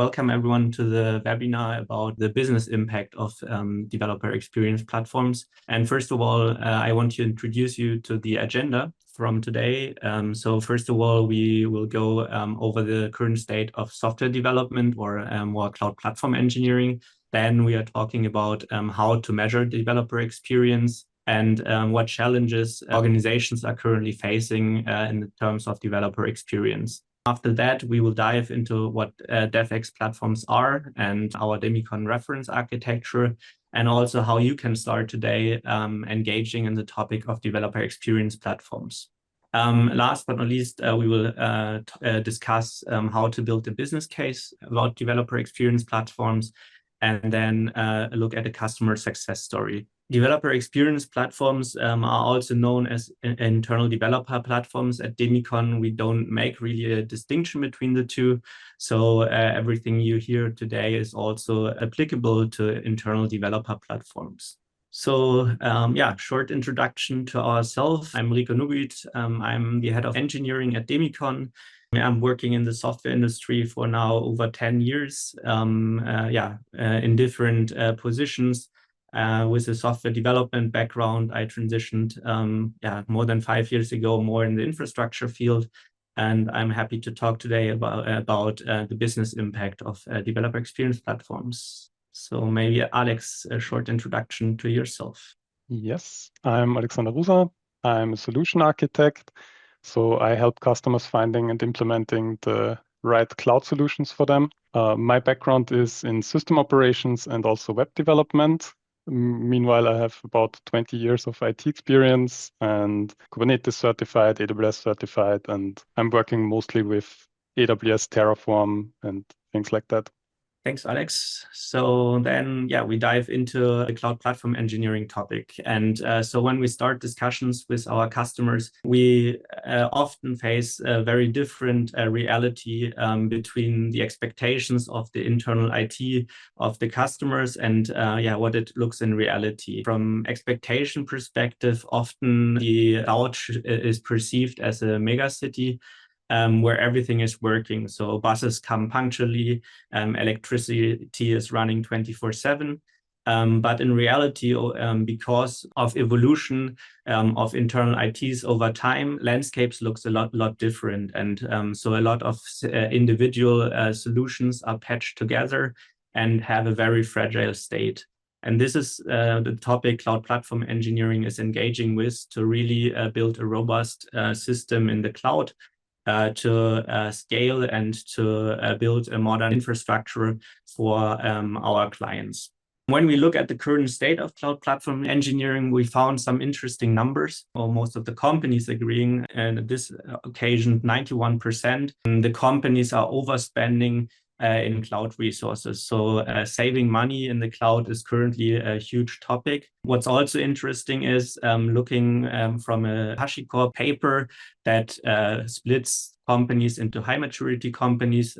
Welcome everyone to the webinar about the business impact of developer experience platforms. And first of all, I want to introduce you to the agenda from today. So first of all, we will go over the current state of software development or more cloud platform engineering. Then we are talking about how to measure developer experience and what challenges organizations are currently facing in terms of developer experience. After that, we will dive into what DevEx platforms are and our Demicon reference architecture, and also how you can start today engaging in the topic of developer experience platforms. Last but not least, we will discuss how to build a business case about developer experience platforms, and then look at a customer success story. Developer experience platforms are also known as internal developer platforms. At Demicon, we don't make really a distinction between the two. So everything you hear today is also applicable to internal developer platforms. So short introduction to ourselves. I'm Rico Nugit. I'm the head of engineering at Demicon. I'm working in the software industry for now over 10 years, in different positions. With a software development background, I transitioned more than 5 years ago, more in the infrastructure field. And I'm happy to talk today about the business impact of developer experience platforms. So maybe Alex, a short introduction to yourself. Yes, I'm Alexander Rusa. I'm a solution architect. So I help customers finding and implementing the right cloud solutions for them. My background is in system operations and also web development. Meanwhile, I have about 20 years of IT experience and Kubernetes certified, AWS certified, and I'm working mostly with AWS Terraform and things like that. Thanks, Alex. So then, we dive into the cloud platform engineering topic. And so when we start discussions with our customers, we often face a very different reality between the expectations of the internal IT of the customers and what it looks in reality. From expectation perspective, often the cloud is perceived as a mega city, where everything is working. So buses come punctually, electricity is running 24/7. But in reality, because of evolution of internal ITs over time, landscapes looks a lot different. And so a lot of individual solutions are patched together and have a very fragile state. And this is the topic cloud platform engineering is engaging with to really build a robust system in the cloud to scale and to build a modern infrastructure for our clients. When we look at the current state of cloud platform engineering, we found some interesting numbers, or most of the companies agreeing, and at this occasion, 91%. The companies are overspending in cloud resources. So saving money in the cloud is currently a huge topic. What's also interesting is looking from a HashiCorp paper that splits companies into high maturity companies,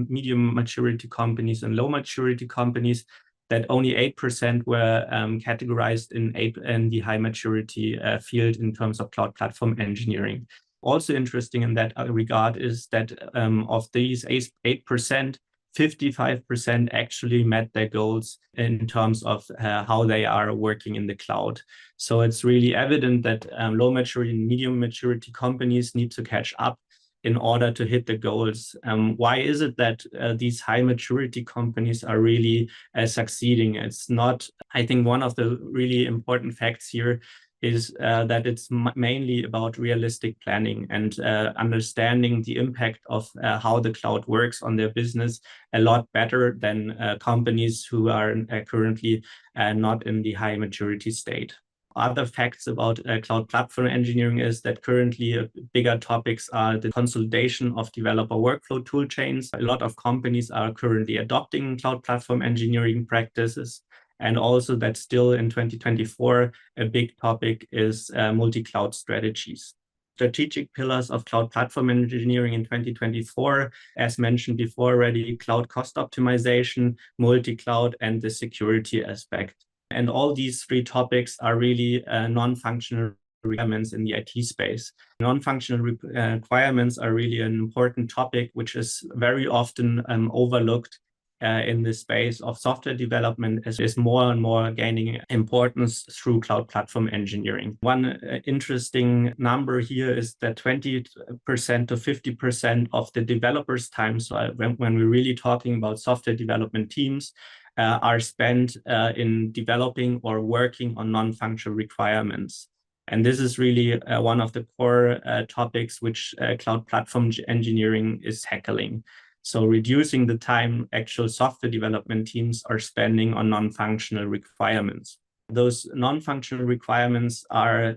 medium maturity companies, and low maturity companies, that only 8% were categorized in the high maturity field in terms of cloud platform engineering. Also interesting in that regard is that of these 8%, 55% actually met their goals in terms of how they are working in the cloud. So it's really evident that low maturity and medium maturity companies need to catch up in order to hit the goals. Why is it that these high maturity companies are really succeeding? It's not, I think one of the really important facts here is that it's mainly about realistic planning and understanding the impact of how the cloud works on their business a lot better than companies who are currently not in the high maturity state. Other facts about cloud platform engineering is that currently bigger topics are the consolidation of developer workflow tool chains. A lot of companies are currently adopting cloud platform engineering practices. And also that still in 2024, a big topic is multi-cloud strategies. Strategic pillars of cloud platform engineering in 2024, as mentioned before already, cloud cost optimization, multi-cloud, and the security aspect. And all these three topics are really non-functional requirements in the IT space. Non-functional requirements are really an important topic, which is very often overlooked in the space of software development is more and more gaining importance through cloud platform engineering. One interesting number here is that 20% to 50% of the developers' time, so when we're really talking about software development teams, are spent in developing or working on non-functional requirements. And this is really one of the core topics which cloud platform engineering is tackling. So reducing the time actual software development teams are spending on non-functional requirements. Those non-functional requirements are,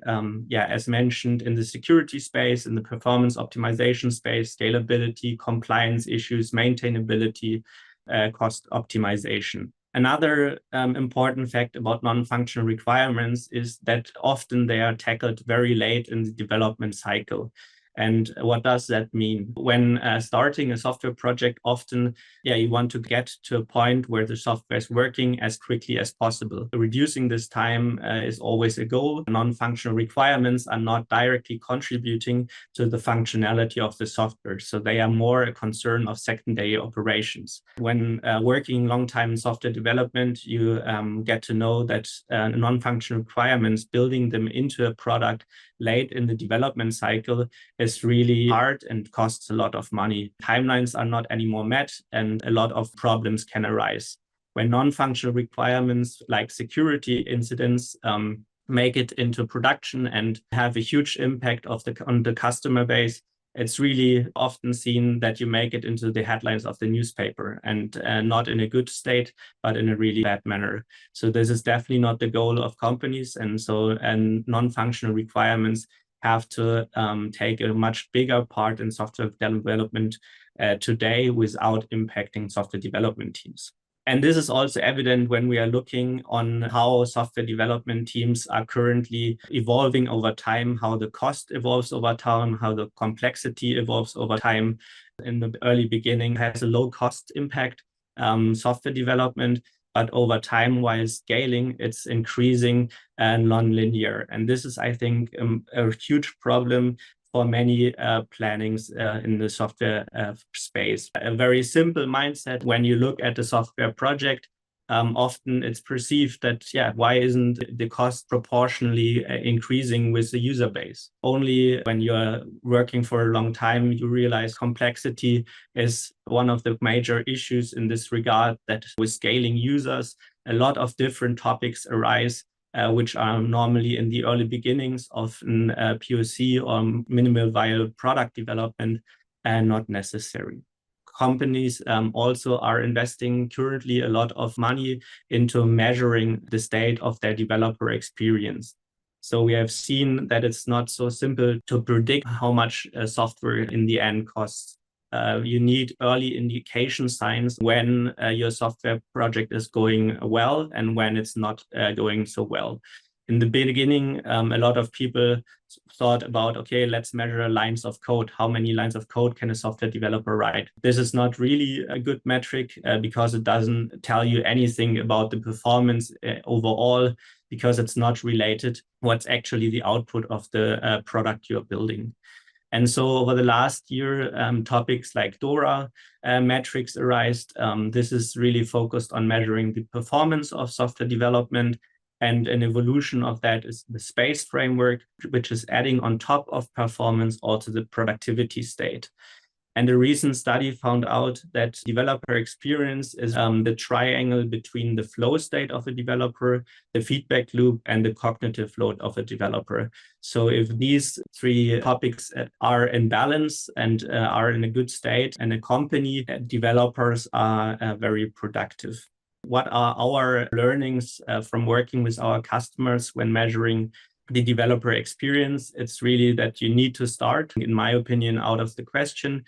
as mentioned, in the security space, in the performance optimization space, scalability, compliance issues, maintainability, cost optimization. Another important fact about non-functional requirements is that often they are tackled very late in the development cycle. And what does that mean? When starting a software project, often, you want to get to a point where the software is working as quickly as possible. Reducing this time is always a goal. Non-functional requirements are not directly contributing to the functionality of the software. So they are more a concern of secondary operations. When working long time in software development, you get to know that non-functional requirements, building them into a product late in the development cycle is really hard and costs a lot of money. Timelines are not anymore met and a lot of problems can arise. When non-functional requirements like security incidents make it into production and have a huge impact on the customer base, it's really often seen that you make it into the headlines of the newspaper and not in a good state, but in a really bad manner. So this is definitely not the goal of companies. And non-functional requirements have to take a much bigger part in software development today without impacting software development teams. And this is also evident when we are looking on how software development teams are currently evolving over time, how the cost evolves over time, how the complexity evolves over time. In the early beginning, has a low cost impact, software development, but over time, while scaling, it's increasing and non-linear. And this is, I think, a huge problem for many plannings in the software space. A very simple mindset when you look at the software project, often it's perceived that, why isn't the cost proportionally increasing with the user base? Only when you're working for a long time, you realize complexity is one of the major issues in this regard, that with scaling users, a lot of different topics arise which are normally in the early beginnings of an POC or minimal viable product development and not necessary. Companies also are investing currently a lot of money into measuring the state of their developer experience. So we have seen that it's not so simple to predict how much software in the end costs. You need early indication signs when your software project is going well and when it's not going so well. In the beginning, a lot of people thought about, okay, let's measure lines of code. How many lines of code can a software developer write? This is not really a good metric because it doesn't tell you anything about the performance overall, because it's not related what's actually the output of the product you're building. And so over the last year, topics like DORA metrics arose. This is really focused on measuring the performance of software development. And an evolution of that is the SPACE framework, which is adding on top of performance also the productivity state. And a recent study found out that developer experience is the triangle between the flow state of a developer, the feedback loop, and the cognitive load of a developer. So if these three topics are in balance and are in a good state, and a company, developers are very productive. What are our learnings from working with our customers when measuring the developer experience? It's really that you need to start, in my opinion, out of the question,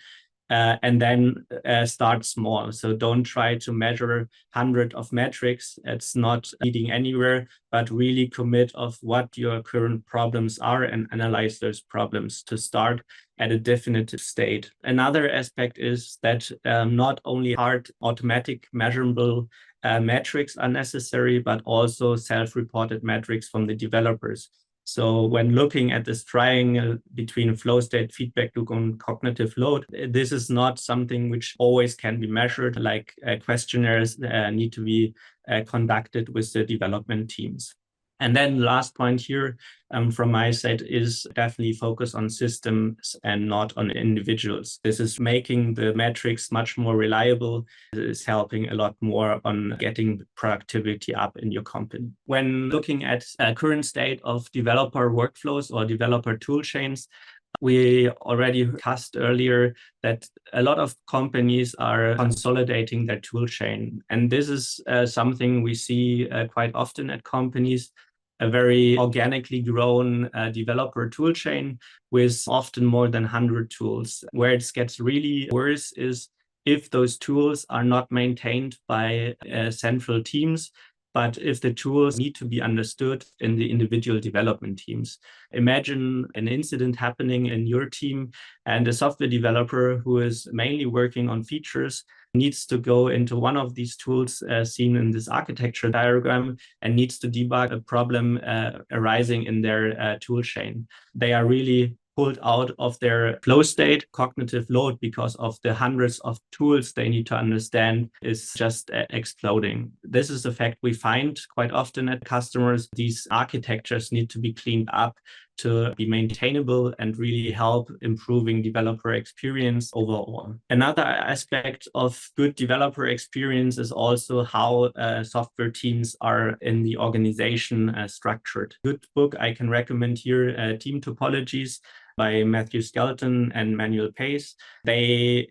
and then start small. So don't try to measure hundreds of metrics. It's not leading anywhere, but really commit of what your current problems are and analyze those problems to start at a definitive state. Another aspect is that not only hard automatic measurable metrics are necessary, but also self-reported metrics from the developers. So when looking at this triangle between flow state, feedback loop, and cognitive load, this is not something which always can be measured, like questionnaires need to be conducted with the development teams. And then last point here from my side is definitely focus on systems and not on individuals. This is making the metrics much more reliable. It is helping a lot more on getting productivity up in your company. When looking at current state of developer workflows or developer tool chains, we already discussed earlier that a lot of companies are consolidating their tool chain. And this is something we see quite often at companies, a very organically grown developer tool chain with often more than 100 tools. Where it gets really worse is if those tools are not maintained by central teams, but if the tools need to be understood in the individual development teams. Imagine an incident happening in your team and a software developer who is mainly working on features needs to go into one of these tools seen in this architecture diagram and needs to debug a problem arising in their tool chain. They are really pulled out of their flow state. Cognitive load, because of the hundreds of tools they need to understand, is just exploding. This is a fact we find quite often at customers. These architectures need to be cleaned up to be maintainable and really help improving developer experience overall. Another aspect of good developer experience is also how software teams are in the organization structured. Good book I can recommend here, Team Topologies by Matthew Skelton and Manuel Pace. They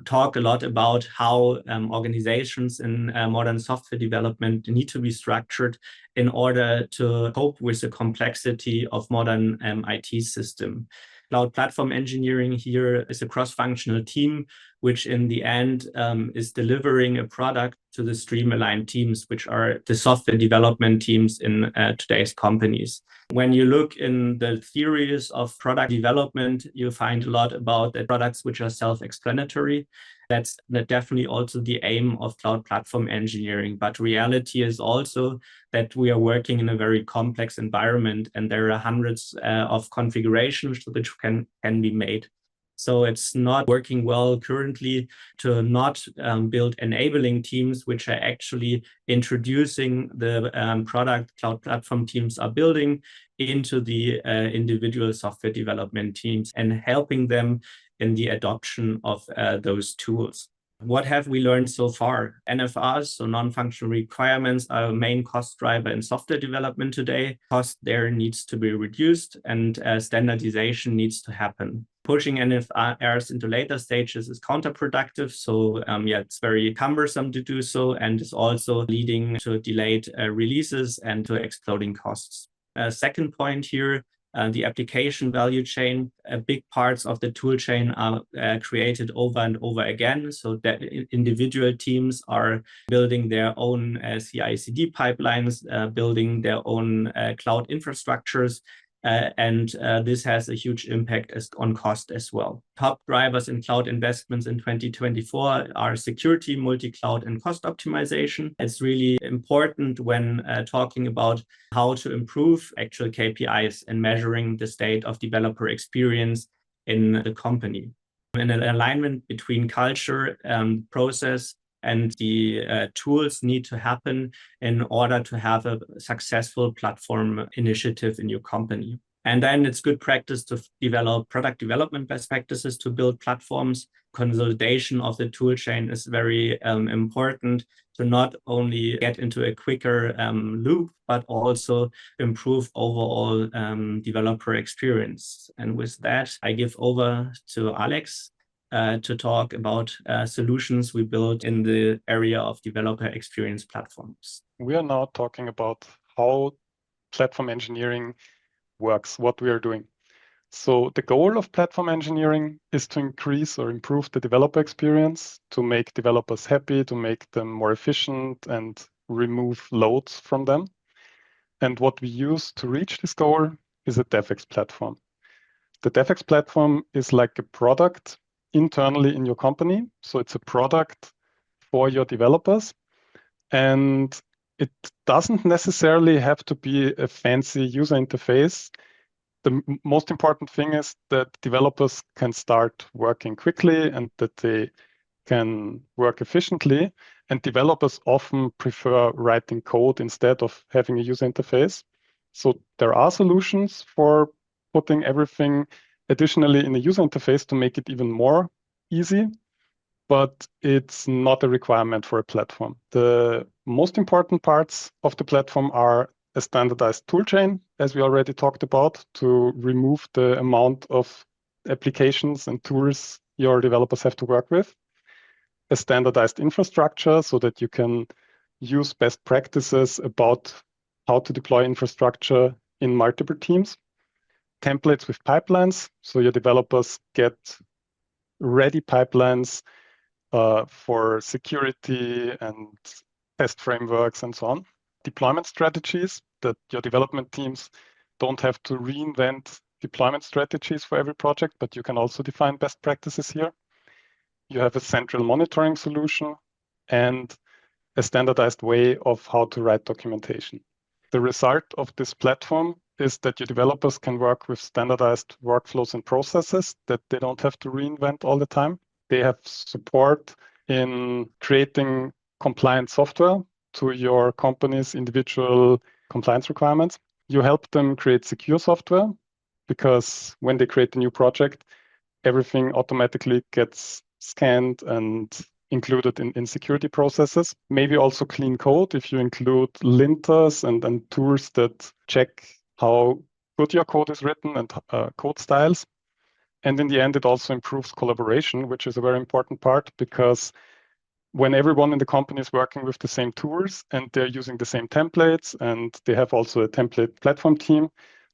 talk a lot about how organizations in modern software development need to be structured in order to cope with the complexity of modern IT system. Cloud platform engineering here is a cross-functional team, which in the end is delivering a product to the stream-aligned teams, which are the software development teams in today's companies. When you look in the theories of product development, you find a lot about the products which are self-explanatory. That's definitely also the aim of cloud platform engineering. But reality is also that we are working in a very complex environment and there are hundreds of configurations which can be made. So it's not working well currently to not build enabling teams, which are actually introducing the product cloud platform teams are building into the individual software development teams and helping them in the adoption of those tools. What have we learned so far? NFRs, so non-functional requirements, are a main cost driver in software development today. Cost there needs to be reduced and standardization needs to happen. Pushing NFRs into later stages is counterproductive. So it's very cumbersome to do so and is also leading to delayed releases and to exploding costs. Second point here, the application value chain, big parts of the tool chain are created over and over again. So that individual teams are building their own CI/CD pipelines, building their own cloud infrastructures. And this has a huge impact on cost as well. Top drivers in cloud investments in 2024 are security, multi-cloud, and cost optimization. It's really important when talking about how to improve actual KPIs and measuring the state of developer experience in the company. And an alignment between culture, process, and the tools need to happen in order to have a successful platform initiative in your company. And then it's good practice to develop product development best practices to build platforms. Consolidation of the tool chain is very important to not only get into a quicker loop, but also improve overall developer experience. And with that, I give over to Alex to talk about solutions we built in the area of developer experience platforms. We are now talking about how platform engineering works, what we are doing. So the goal of platform engineering is to increase or improve the developer experience, to make developers happy, to make them more efficient and remove loads from them. And what we use to reach this goal is a DevEx platform. The DevEx platform is like a product internally in your company. So it's a product for your developers. And It doesn't necessarily have to be a fancy user interface. The most important thing is that developers can start working quickly and that they can work efficiently. And developers often prefer writing code instead of having a user interface. So there are solutions for putting everything additionally in a user interface to make it even more easy, but it's not a requirement for a platform. The most important parts of the platform are a standardized toolchain, as we already talked about, to remove the amount of applications and tools your developers have to work with. A standardized infrastructure so that you can use best practices about how to deploy infrastructure in multiple teams. Templates with pipelines, so your developers get ready pipelines for security and test frameworks and so on. Deployment strategies that your development teams don't have to reinvent deployment strategies for every project, but you can also define best practices here. You have a central monitoring solution and a standardized way of how to write documentation. The result of this platform is that your developers can work with standardized workflows and processes that they don't have to reinvent all the time. They have support in creating compliant software to your company's individual compliance requirements. You help them create secure software because when they create a new project, everything automatically gets scanned and included in security processes. Maybe also clean code if you include linters and tools that check how good your code is written and code styles. And in the end, it also improves collaboration, which is a very important part because when everyone in the company is working with the same tools and they're using the same templates and they have also a template platform team,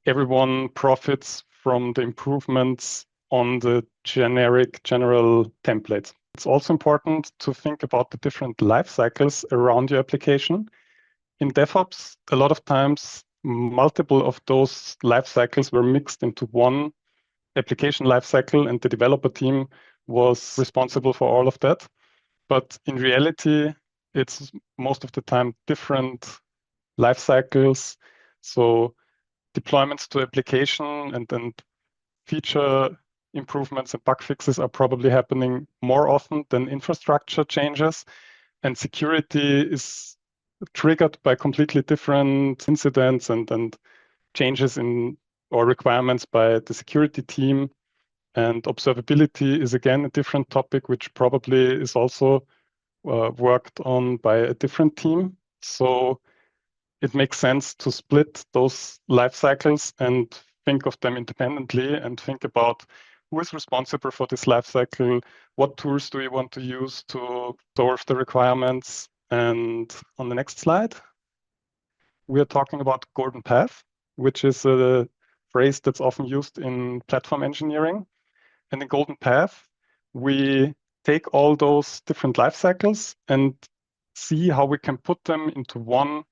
everyone profits from the improvements on the general templates. It's also important to think about the different life cycles around your application. In DevOps, a lot of times, multiple of those life cycles were mixed into one application lifecycle, and the developer team was responsible for all of that. But in reality, it's most of the time different life cycles. So deployments to application and feature improvements and bug fixes are probably happening more often than infrastructure changes. And security is triggered by completely different incidents and changes in or requirements by the security team. And observability is again a different topic, which probably is also worked on by a different team. So it makes sense to split those life cycles and think of them independently and think about who is responsible for this life cycle, what tools do you want to use to solve the requirements. And on the next slide, we are talking about golden path, which is a phrase that's often used in platform engineering. And in golden path, we take all those different life cycles and see how we can put them into one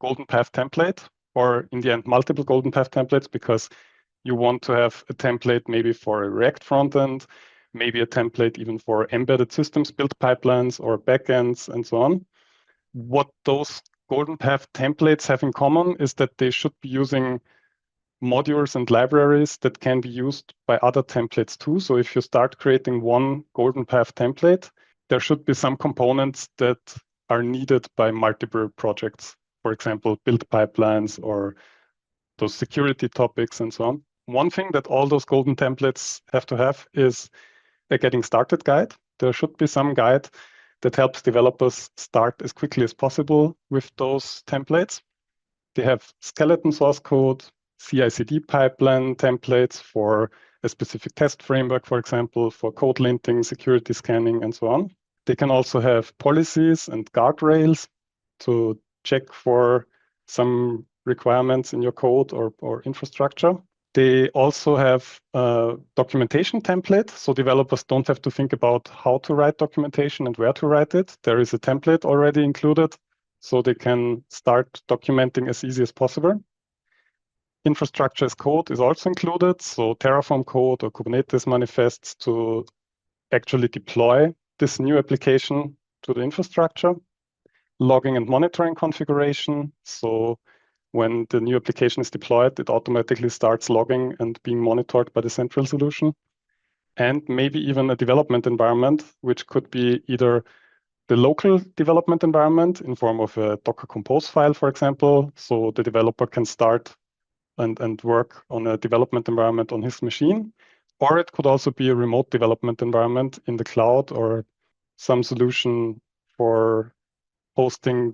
golden path template, or in the end, multiple golden path templates, because you want to have a template maybe for a React frontend, maybe a template even for embedded systems build pipelines or backends and so on. What those golden path templates have in common is that they should be using modules and libraries that can be used by other templates too. So if you start creating one golden path template, there should be some components that are needed by multiple projects. For example, build pipelines or those security topics and so on. One thing that all those golden templates have to have is a getting started guide. There should be some guide that helps developers start as quickly as possible with those templates. They have skeleton source code, CI/CD pipeline templates for a specific test framework, for example, for code linting, security scanning, and so on. They can also have policies and guardrails to check for some requirements in your code or infrastructure. They also have a documentation template, so developers don't have to think about how to write documentation and where to write it. There is a template already included, so they can start documenting as easy as possible. Infrastructure as code is also included, so Terraform code or Kubernetes manifests to actually deploy this new application to the infrastructure. logging and monitoring configuration. So when the new application is deployed, it automatically starts logging and being monitored by the central solution. And maybe even a development environment, which could be either the local development environment in form of a Docker Compose file, for example. So the developer can start and work on a development environment on his machine. Or it could also be a remote development environment in the cloud or some solution for hosting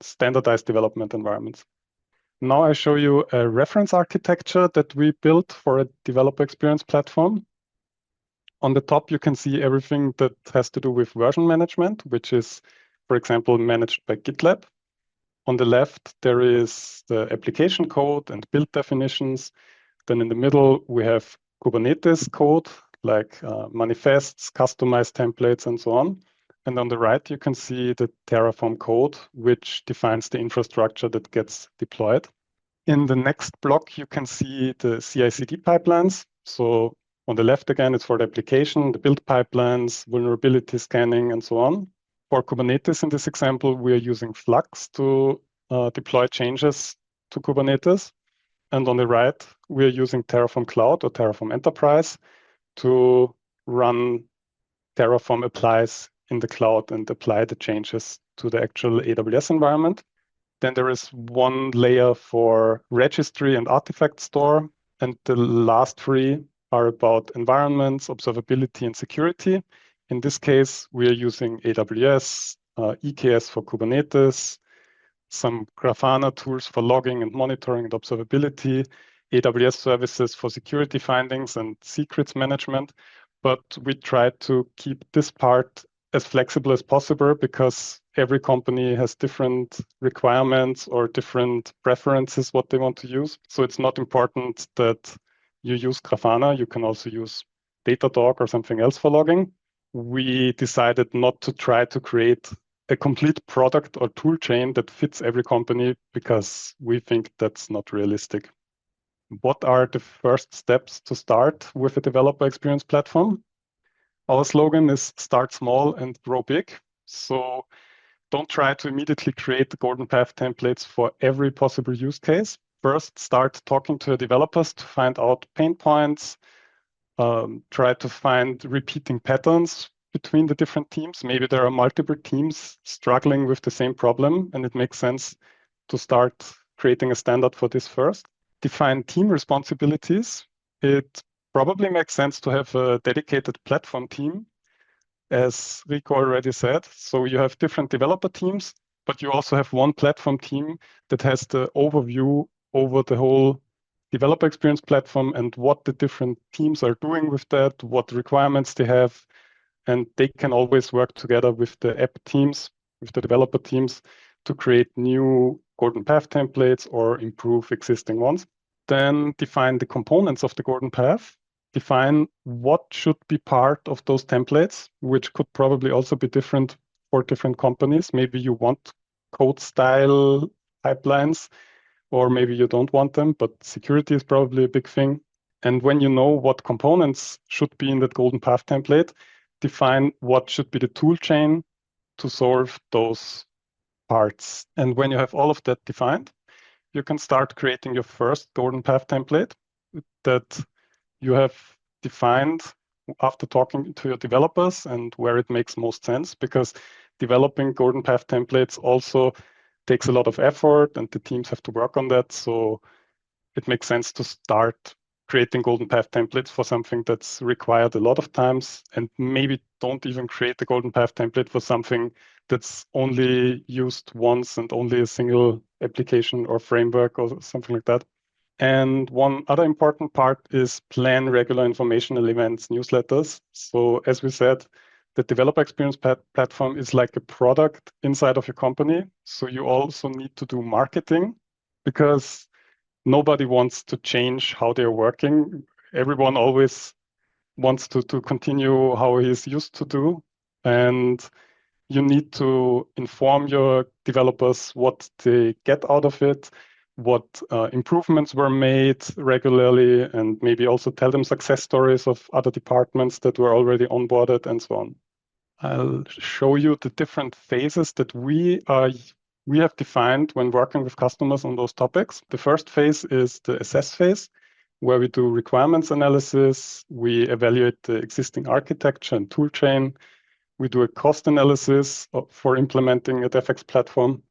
standardized development environments. Now I show you a reference architecture that we built for a developer experience platform. On the top, you can see everything that has to do with version management, which is, for example, managed by GitLab. On the left, there is the application code and build definitions. Then in the middle, we have Kubernetes code, like manifests, customized templates, and so on. And on the right, you can see the Terraform code, which defines the infrastructure that gets deployed. In the next block, you can see the CI/CD pipelines. So on the left, again, it's for the application, the build pipelines, vulnerability scanning, and so on. For Kubernetes, in this example, we are using Flux to deploy changes to Kubernetes. And on the right, we are using Terraform Cloud or Terraform Enterprise to run Terraform applies in the cloud and apply the changes to the actual AWS environment. Then there is one layer for registry and artifact store. And the last three are about environments, observability, and security. In this case, we are using AWS, EKS for Kubernetes, some Grafana tools for logging and monitoring and observability, AWS services for security findings and secrets management. But we try to keep this part as flexible as possible because every company has different requirements or different preferences what they want to use. So it's not important that you use Grafana. You can also use Datadog or something else for logging. We decided not to try to create a complete product or tool chain that fits every company because we think that's not realistic. What are the first steps to start with a developer experience platform? Our slogan is start small and grow big. So don't try to immediately create the golden path templates for every possible use case. First, start talking to the developers to find out pain points. Try to find repeating patterns between the different teams. Maybe there are multiple teams struggling with the same problem, and it makes sense to start creating a standard for this first. Define team responsibilities. It probably makes sense to have a dedicated platform team, as Rico already said. So you have different developer teams, but you also have one platform team that has the overview over the whole developer experience platform and what the different teams are doing with that, what requirements they have, and they can always work together with the app teams, with the developer teams to create new golden path templates or improve existing ones. Then define the components of the golden path. Define what should be part of those templates, which could probably also be different for different companies. Maybe you want code style pipelines, or maybe you don't want them, but security is probably a big thing. And when you know what components should be in that golden path template, define what should be the tool chain to solve those parts. And when you have all of that defined, you can start creating your first golden path template that you have defined after talking to your developers and where it makes most sense, because developing golden path templates also takes a lot of effort and the teams have to work on that. So it makes sense to start creating golden path templates for something that's required a lot of times, and maybe don't even create the golden path template for something that's only used once and only a single application or framework or something like that. And one other important part is plan regular informational events, newsletters. So as we said, the developer experience platform is like a product inside of your company. So you also need to do marketing, because nobody wants to change how they're working. Everyone always wants to continue how he's used to do. And you need to inform your developers what they get out of it, what improvements were made regularly, and maybe also tell them success stories of other departments that were already onboarded and so on. I'll show you the different phases that we have defined when working with customers on those topics. The first phase is the assess phase, where we do requirements analysis, we evaluate the existing architecture and toolchain, we do a cost analysis for implementing a DevEx platform,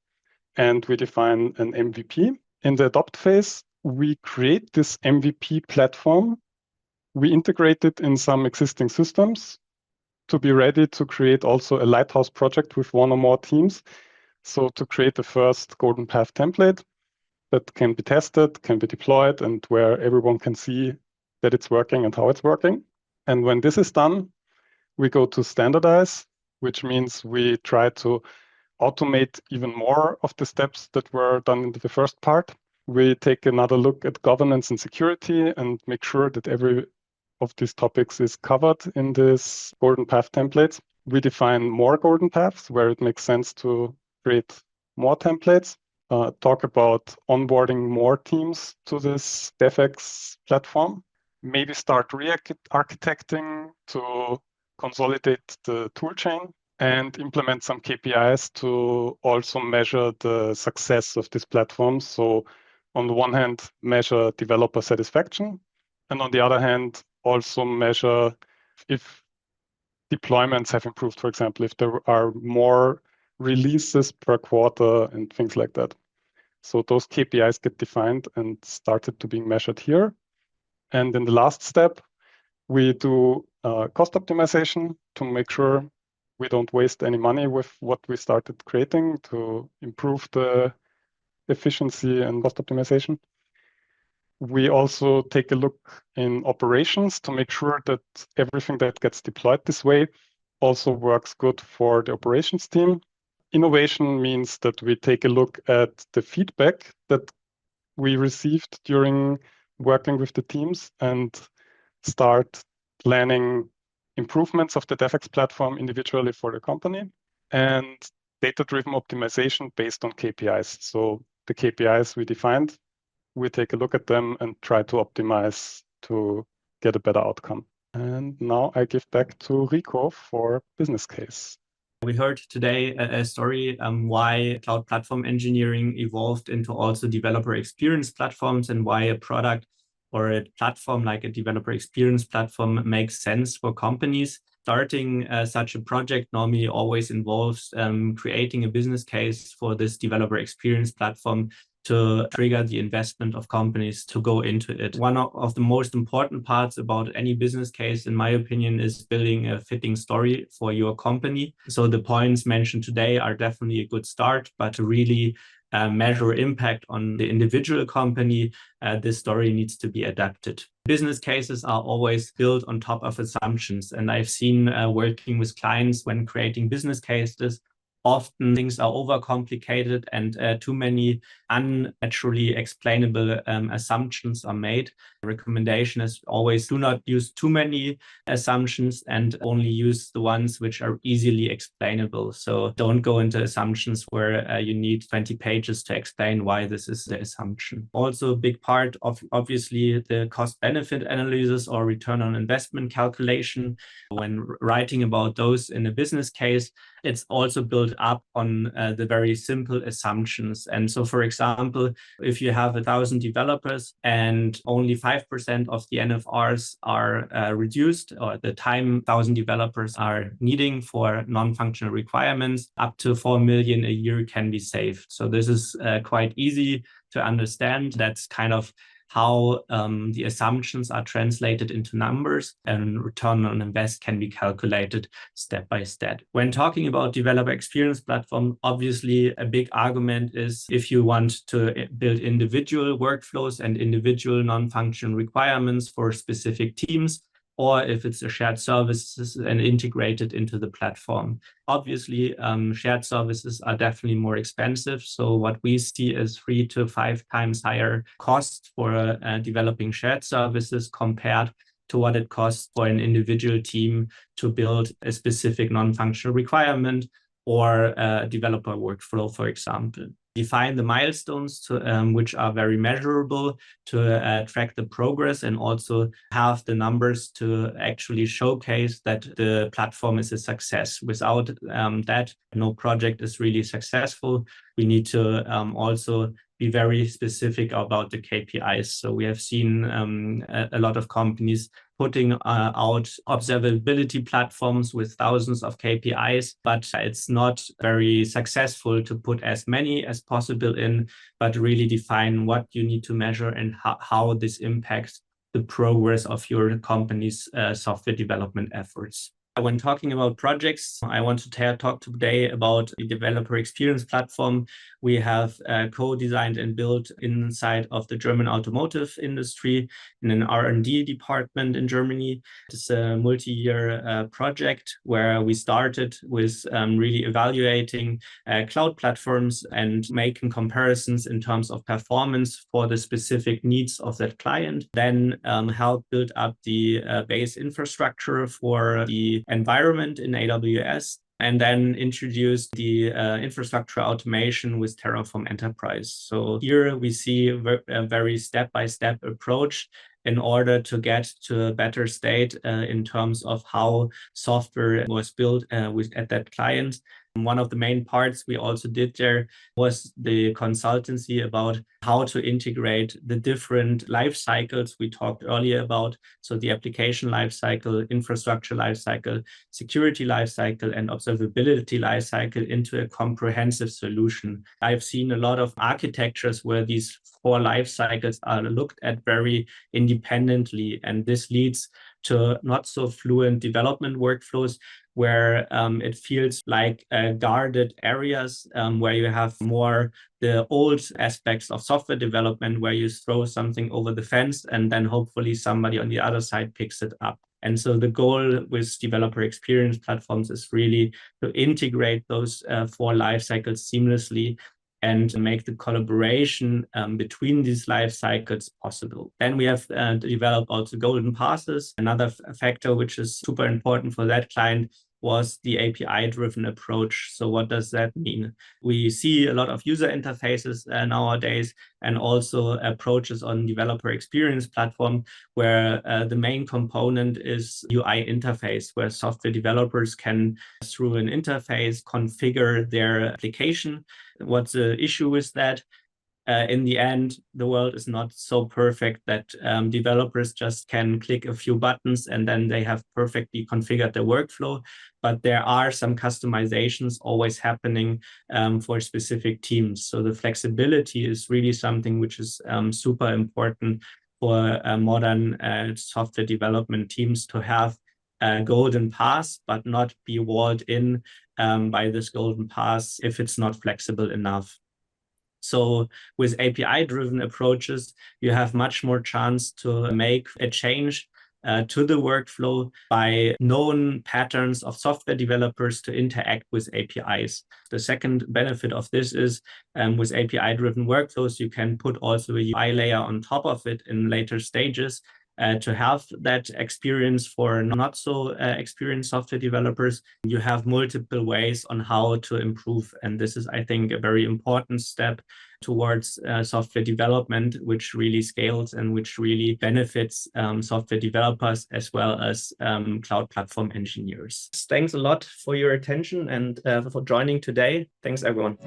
and we define an MVP. In the adopt phase, we create this MVP platform. We integrate it in some existing systems to be ready to create also a lighthouse project with one or more teams. So to create the first golden path template that can be tested, can be deployed, and where everyone can see that it's working and how it's working. And when this is done, we go to standardize, which means we try to automate even more of the steps that were done in the first part. We take another look at governance and security and make sure that every of these topics is covered in this golden path templates. We define more golden paths where it makes sense to create more templates, talk about onboarding more teams to this DevEx platform, maybe start re-architecting to consolidate the toolchain, and implement some KPIs to also measure the success of this platform. So on the one hand, measure developer satisfaction, and on the other hand, also measure if deployments have improved, for example, if there are more releases per quarter and things like that. So those KPIs get defined and started to be measured here. And in the last step, we do cost optimization to make sure we don't waste any money with what we started creating to improve the efficiency and cost optimization. We also take a look in operations to make sure that everything that gets deployed this way also works good for the operations team. Innovation means that we take a look at the feedback that we received during working with the teams and start planning improvements of the DevEx platform individually for the company, and data-driven optimization based on KPIs. So the KPIs we defined, we take a look at them and try to optimize to get a better outcome. And now I give back to Rico for business case. We heard today a story why cloud platform engineering evolved into also developer experience platforms, and why a product or a platform like a developer experience platform makes sense for companies. Starting such a project normally always involves creating a business case for this developer experience platform to trigger the investment of companies to go into it. One of the most important parts about any business case, in my opinion, is building a fitting story for your company. So the points mentioned today are definitely a good start, but to really measure impact on the individual company, this story needs to be adapted. Business cases are always built on top of assumptions. And I've seen working with clients when creating business cases, often things are overcomplicated and too many unnaturally explainable assumptions are made. The recommendation is always do not use too many assumptions and only use the ones which are easily explainable. So don't go into assumptions where you need 20 pages to explain why this is the assumption. Also a big part of obviously the cost benefit analysis or return on investment calculation. When writing about those in a business case, it's also built up on the very simple assumptions. And so, for example, if you have 1,000 developers and only 5% of the NFRs are reduced, or the time 1,000 developers are needing for non-functional requirements, up to 4 million a year can be saved. So this is quite easy to understand. That's kind of how the assumptions are translated into numbers, and return on invest can be calculated step by step. When talking about developer experience platform, obviously a big argument is if you want to build individual workflows and individual non-functional requirements for specific teams, or if it's a shared services and integrated into the platform. Obviously, shared services are definitely more expensive. So what we see is 3 to 5 times higher cost for developing shared services compared to what it costs for an individual team to build a specific non-functional requirement, or developer workflow, for example. Define the milestones which are very measurable to track the progress, and also have the numbers to actually showcase that the platform is a success. Without that, no project is really successful. We need to also be very specific about the KPIs. So we have seen a lot of companies putting out observability platforms with thousands of KPIs, but it's not very successful to put as many as possible in, but really define what you need to measure and how this impacts the progress of your company's software development efforts. When talking about projects, I want to talk today about the developer experience platform we have co-designed and built inside of the German automotive industry in an R&D department in Germany. It's a multi-year project where we started with really evaluating cloud platforms and making comparisons in terms of performance for the specific needs of that client. Then help build up the base infrastructure for the environment in AWS, and then introduce the infrastructure automation with Terraform Enterprise. So here we see a very step-by-step approach in order to get to a better state in terms of how software was built at that client. One of the main parts we also did there was the consultancy about how to integrate the different life cycles we talked earlier about. So the application lifecycle, infrastructure lifecycle, security lifecycle, and observability lifecycle into a comprehensive solution. I've seen a lot of architectures where these 4 life cycles are looked at very independently, and this leads to not so fluent development workflows where it feels like guarded areas where you have more the old aspects of software development, where you throw something over the fence and then hopefully somebody on the other side picks it up. And so the goal with developer experience platforms is really to integrate those 4 life cycles seamlessly and make the collaboration between these life cycles possible. Then we have developed also golden passes. Another factor which is super important for that client was the API-driven approach. So what does that mean? We see a lot of user interfaces nowadays, and also approaches on developer experience platform where the main component is UI interface, where software developers can, through an interface, configure their application. What's the issue with that? In the end, the world is not so perfect that developers just can click a few buttons and then they have perfectly configured their workflow. But there are some customizations always happening for specific teams. So the flexibility is really something which is super important for modern software development teams to have a golden pass, but not be walled in by this golden pass if it's not flexible enough. So with API-driven approaches, you have much more chance to make a change to the workflow by known patterns of software developers to interact with APIs. The second benefit of this is with API-driven workflows, you can put also a UI layer on top of it in later stages to have that experience for not so experienced software developers. You have multiple ways on how to improve. And this is, I think, a very important step towards software development, which really scales and which really benefits software developers as well as cloud platform engineers. Thanks a lot for your attention and for joining today. Thanks, everyone.